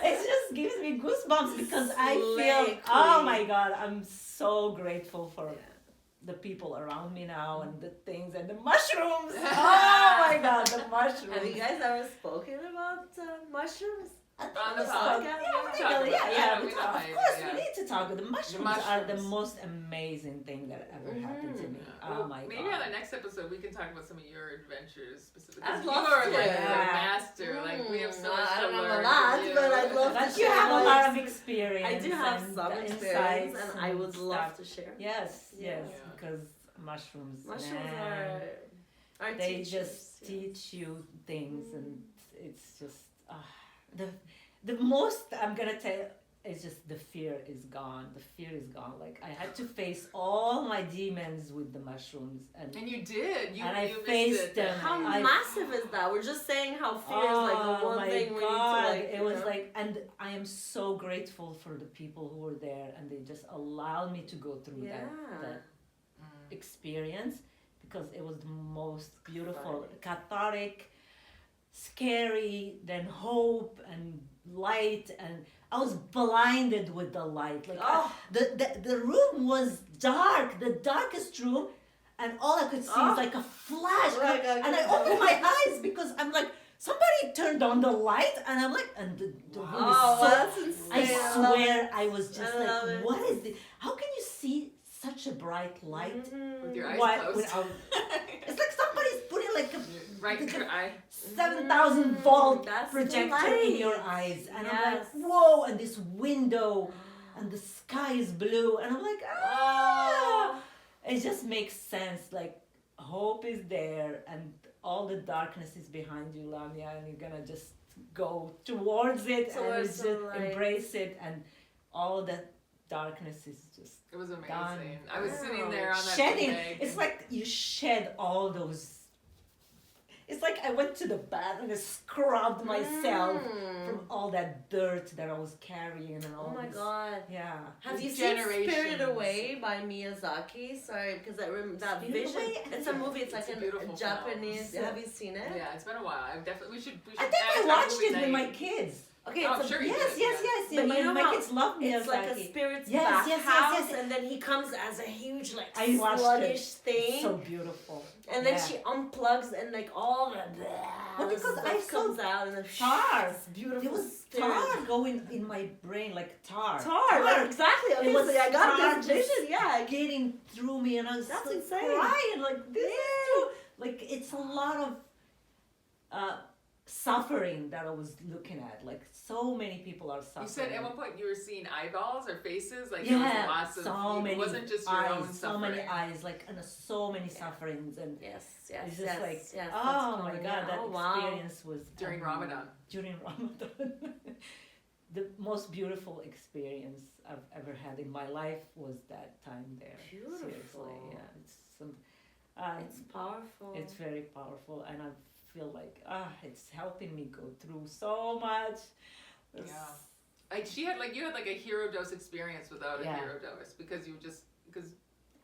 It just gives me goosebumps because I feel, oh my God, I'm so grateful for the people around me now and the things and the mushrooms. Oh my God, the mushrooms. Have you guys ever spoken about mushrooms? On the podcast? Yeah. Of course, we need to talk. The mushrooms are the most amazing thing that ever happened to me. Oh my God. Maybe on the next episode we can talk about some of your adventures specifically. I'd You love are to. like the master. Like we have so much I to don't know learn a lot, from you. but I'd love But to you share have a my lot of experience. I do have and some the experience, insights and I would love to share. Yes, Yeah. because mushrooms Mushrooms are they teachers, just teach you things, and it's just the most I'm gonna tell is just the fear is gone. The fear is gone. Like I had to face all my demons with the mushrooms, and you did. You faced them. How massive is that? We're just saying how fear is like the one thing we need to like. It was like, and I am so grateful for the people who were there, and they just allowed me to go through that experience, because it was the most beautiful, cathartic, scary, then hope and light, and I was blinded with the light. Like the room was dark, the darkest room, and all I could see was like a flash. And I opened my eyes because I'm like, somebody turned on the light, and I'm like, and the room is so. That's insane. I swear, I was just like, what is this? How can you see such a bright light with your eyes closed? It's like somebody's putting like a right in your eye. 7,000 volt That's projector in your eyes, and I'm like, whoa! And this window, and the sky is blue, and I'm like, It just makes sense. Like hope is there, and all the darkness is behind you, Lamia, and you're gonna just go towards it and just embrace it, and all that darkness is just. It was amazing. Done. I was sitting there on that shedding. big. It's like you shed all those It's like I went to the bath and I scrubbed myself from all that dirt that I was carrying and all. Oh my this. God. Yeah. Have you seen Generations. Spirited Away by Miyazaki? Sorry, because I remember that Spirited vision. Away? It's a movie. It's It's like a beautiful a Japanese. film. Have you seen it? Yeah, it's been a while. I definitely we should. I think I add watched movie it with night. my kids. Okay, Oh, it's I'm sure a, you Yes, did, yes, yeah. yes. But my you know my how kids love Miyazaki. it's like a spirit's Yes, bath yes, yes, house, yes. and then he comes as a huge like I watched sluggish it. thing, So beautiful. and then Yeah. she unplugs and like all the Well, because stuff I saw comes out and the tar. it's beautiful. There was spirit. tar going in my brain, like tar. Tar, like, exactly. Okay, It was so I got tar this vision. Yeah, getting through me, and I was That's like insane. crying. Like this is true. Like it's a lot of suffering that I was looking at. Like so many people are suffering. You said at one point you were seeing eyeballs or faces, like there was Yeah, lots of. so many It wasn't just your eyes, own so suffering. many eyes, like and so many sufferings, and yes, yes, it's just yes, like, yes, oh that's my common. God, that Oh, wow. experience was During Ramadan. During Ramadan, the most beautiful experience I've ever had in my life was that time there. Beautiful. Seriously, yeah, it's some. It's powerful. It's very powerful, and I feel like it's helping me go through so much. It's- Yeah. Like you had like a hero dose experience without a Yeah. hero dose because you just because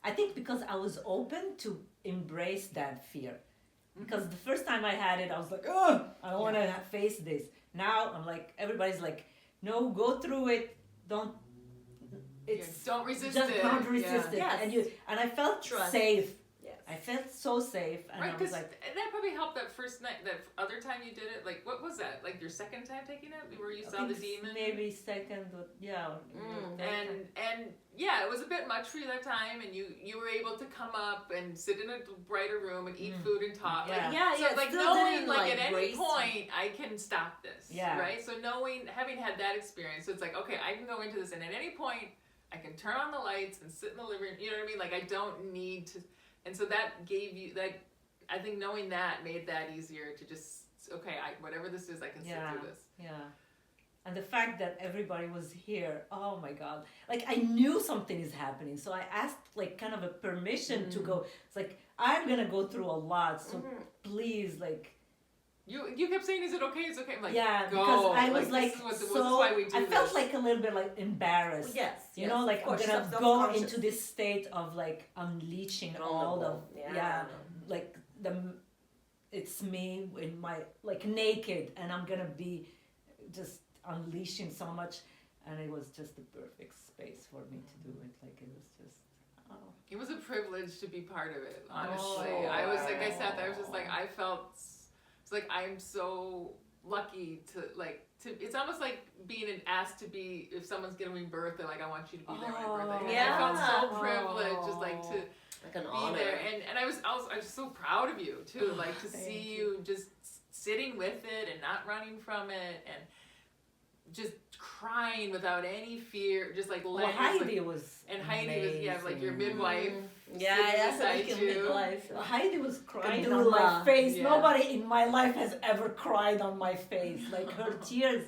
I think because I was open to embrace that fear. Because the first time I had it, I was like, oh, I don't want to face this. Now I'm like, everybody's like, no, go through it. Don't. It's don't resist just it. don't resist it. Yes. And I felt Trust. safe. Yes. I felt so safe, and Right, I was because like, that probably helped that first night, that other time you did it. Like, what was that? Like your second time taking it, where you I saw the think demon? maybe second, or, yeah. Mm. And yeah, it was a bit much for you that time, and you were able to come up and sit in a brighter room and eat food and talk. Yeah. Like, Yeah, so yeah. like still knowing didn't, like at any brace you. point I can stop this. Yeah. Right. So having had that experience, so it's like, okay, I can go into this, and at any point I can turn on the lights and sit in the living room. You know what I mean? Like I don't need to. And so that gave you that. I think knowing that made that easier to just whatever this is, I can sit through this. Yeah. And the fact that everybody was here, oh my God. Like I knew something is happening. So I asked like kind of a permission to go. It's like, I'm going to go through a lot. So please, like. You kept saying, is it okay? It's okay. I'm like, Yeah, go. because I was like, this is so, why we do I felt this. like a little bit like embarrassed. Yes. You know, like of course, I'm gonna go self-conscious. into this state of like unleashing all the Yeah. like it's me in my like naked, and I'm gonna be just unleashing so much, and it was just the perfect space for me to do it. Like it was just It was a privilege to be part of it, honestly. Oh. I was like, I sat there, I was just like, I felt, it's like, I'm so lucky to, it's almost like being asked to be, if someone's giving birth, they're like, I want you to be there on my birthday. And Yeah. I felt so privileged, just like to like an be honor. there. And I was so proud of you too, like to Thank see you. you just sitting with it and not running from it and just crying without any fear, just like well, letting Heidi was and Heidi was like your amazing. midwife. Yeah, sitting that's beside like a you. midlife. Heidi was crying Doula. on my face. Yeah. Nobody in my life has ever cried on my face. Like her tears,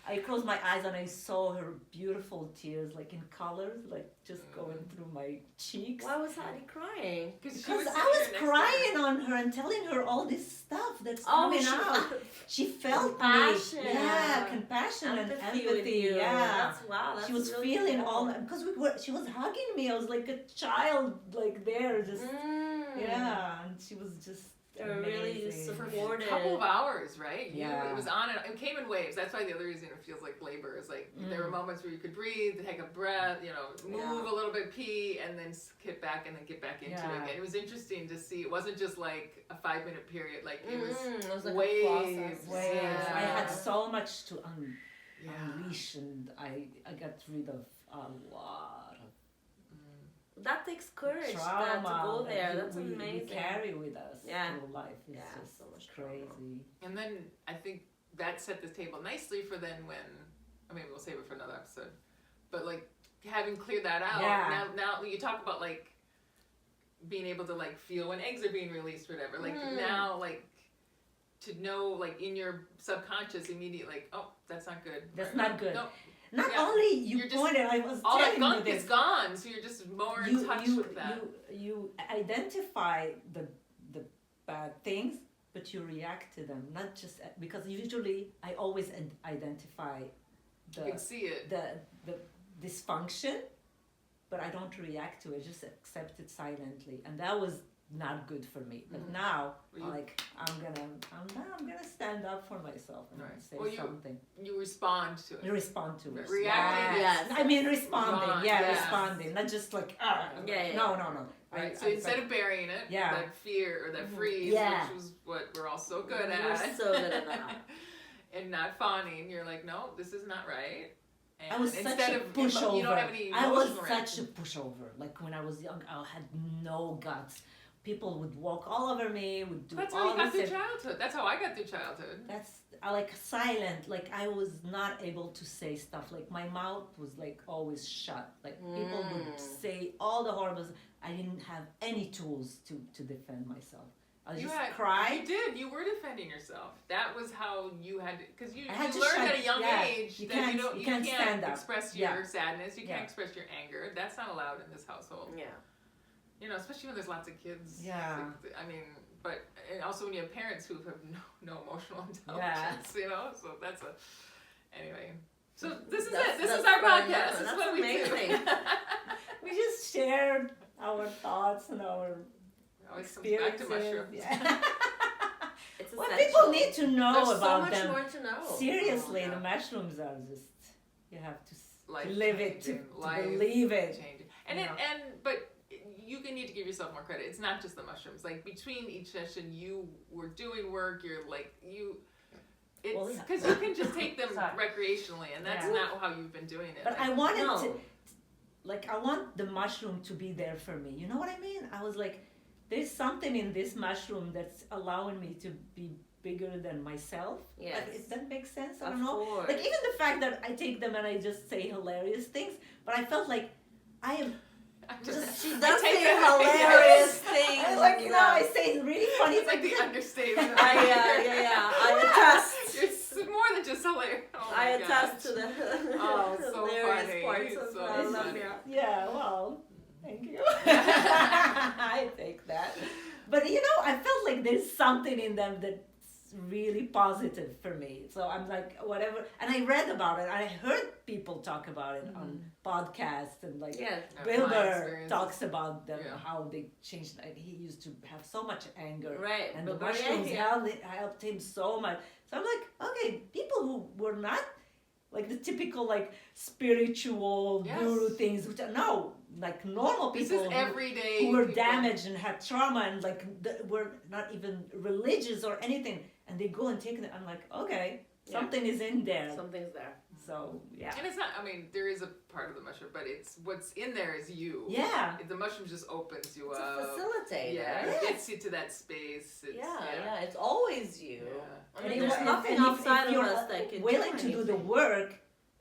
I closed my eyes and I saw her beautiful tears, like in colors, like just going through my cheeks. Why was Heidi crying? Because Because I was crying on her and telling her all this stuff that's coming out. She felt Compassion. me. Yeah, compassion and Empathy with empathy. you. Yeah. That's wow. That's She was really feeling cool. all because she was hugging me. I was like a child, like there, just yeah, and she was just They were really amazing. supportive. a couple of hours, right? Yeah. It was on and it came in waves. That's why the other reason it feels like labor is like there were moments where you could breathe, take a breath, move a little bit, pee, and then skip back and then get back into it. And it was interesting to see. It wasn't just like a 5-minute period. Like it was like waves. a process. Waves. Yeah. I had so much to Yeah. unleash, and I got rid of a lot of That takes courage trauma to go that there. That's we amazing. carry with us Yeah. through life. It's Yeah, just so much trauma. crazy. And then I think that set the table nicely for then when, we'll save it for another episode, but like having cleared that out, Yeah. now you talk about like being able to like feel when eggs are being released, or whatever, like now like to know like in your subconscious immediately like, oh, that's not good. That's Or, not good. No, Not Yeah. only you You're just- pointed, I was all that telling you gunk this. is gone, so you're just more in touch with that. You identify the bad things, but you react to them, not just because usually I always identify You can see it. the dysfunction, but I don't react to it. Just accept it silently, and that was not good for me. But now, I'm gonna stand up for myself and say something. You respond to it. You respond to it. Reacting. Yes. I mean responding. Yes. Responding, not just like Yeah. no. Right. So instead of burying it, that fear or that freeze, which was what we're all so good at. We're so good at that. And not fawning, you're like, no, this is not right. And I was instead such a of pushover. you don't have any I was emotional such a pushover. Like when I was young, I had no guts. People would walk all over me, would do That's all how you got this. through childhood. That's how I got through childhood. That's like silent. Like I was not able to say stuff. Like my mouth was like always shut. Like people would say all the horrible. I didn't have any tools to defend myself. I was just cry. You did. You were defending yourself. That was how you had to, because you to learned at a young age you that can't, you can't stand up. express your sadness. You can't express your anger. That's not allowed in this household. Yeah. You know, especially when there's lots of kids. Yeah. I mean, but and also when you have parents who have no emotional intelligence. You know, so that's anyway. So this is it. This is our podcast. Yeah, this is that's what we amazing. do. We just shared our thoughts and our Always comes back to mushrooms. Yeah. It's Well, essential. people need to know There's about so much them. more to know. Seriously, Oh, yeah. the mushrooms are just, you have to Life live it, to changing, life believe it. changing. And Yeah. but you need to give yourself more credit. It's not just the mushrooms. Like between each session, you were doing work. You're like It's because you can just take them recreationally, and that's not how you've been doing it. But I wanted to, like, I want the mushroom to be there for me. You know what I mean? I was like, there's something in this mushroom that's allowing me to be bigger than myself. Yes. Like, if that makes sense, I Of don't know. course. Like even the fact that I take them and I just say hilarious things, but I felt like I am just She I does take say that- hilarious things. I like I say really funny. It's like the understatement. I attest. It's more than just hilarious. Oh my I attest gosh. to the Oh, so hilarious funny. parts of So Lavia. funny. Yeah, well, thank you. I take that. But you know, I felt like there's something in them that's really positive for me. So I'm like, whatever. And I read about it. I heard people talk about it on podcasts and like Wilbur talks about them, how they changed. And he used to have so much anger. Right. And the But mushrooms helped him so much. So I'm like, okay, people who were not like the typical like spiritual guru things, which are no, like normal people. This is everyday who were people. damaged and had trauma and like were not even religious or anything, and they go and take it. I'm like, okay, something is in there. Something's there. So yeah. And it's not. I mean, there is a part of the mushroom, but it's what's in there is you. Yeah. The mushroom just opens you It's up. a facilitator. Yeah, Yes. it gets you to that space. It's, Yeah, it's always you. Yeah. I mean, And there's if- nothing and if outside of you're us that can willing to do the anything. work,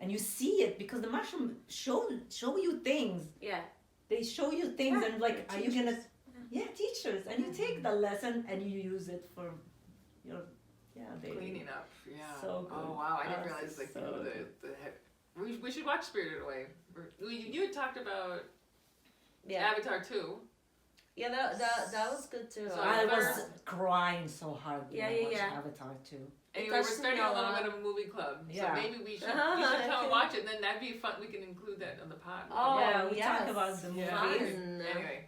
and you see it because the mushroom show you things. Yeah. They show you things Yeah, and like, are you teachers. gonna? Yeah, teachers, and you take the lesson and you use it for your daily. Cleaning up. Yeah. So good. Oh wow, I didn't Oh, realize like so the we should watch Spirited Away. You had talked about Avatar 2. Yeah, that was good too. So I was Avatar- crying so hard when I watched yeah. Avatar too. Anyway, we're touched starting me a a little lot. bit of a movie club. Yeah. So maybe we should come and watch it, and then that'd be fun. We can include that on the pod. Oh, yeah, we yes. talk about the movies. Fun. Anyway,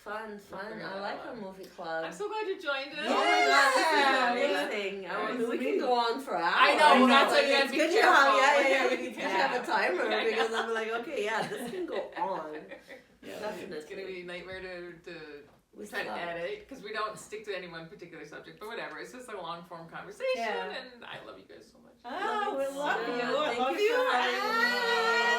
Fun. figure I that like out. a movie club. I'm so glad you joined us. Oh my god, this is Yeah. amazing. Yeah. I mean, we Really- can go on for hours. I know, I know. that's why you gotta It's be good careful. to have, Yeah, we need to yeah. have a timer Yeah. because I'm like, okay, this can go on. Definitely. It's gonna be a nightmare to We try to love it. edit because we don't stick to any one particular subject. But whatever, it's just a long form conversation, Yeah. and I love you guys so much. Oh, we love you. Yeah, I thank love you you. for having me.